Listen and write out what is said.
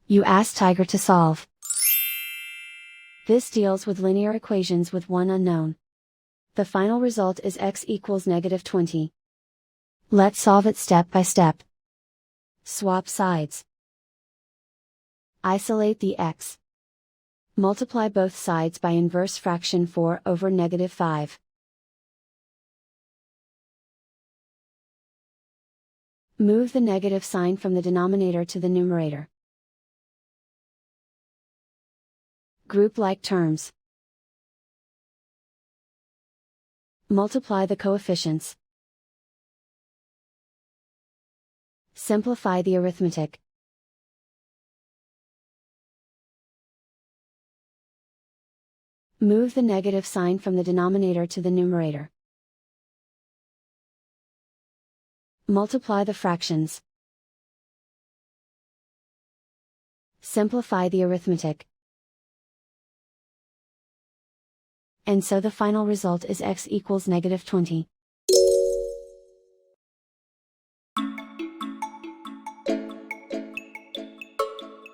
You ask Tiger to solve. This deals with linear equations with one unknown. The final result is x equals -20. Let's solve it step by step. Swap sides. Isolate the x. Multiply both sides by inverse fraction 4 over -5. Move the negative sign from the denominator to the numerator. Group like terms. Multiply the coefficients. Simplify the arithmetic. Move the negative sign from the denominator to the numerator. Multiply the fractions. Simplify the arithmetic. And so the final result is x equals -20.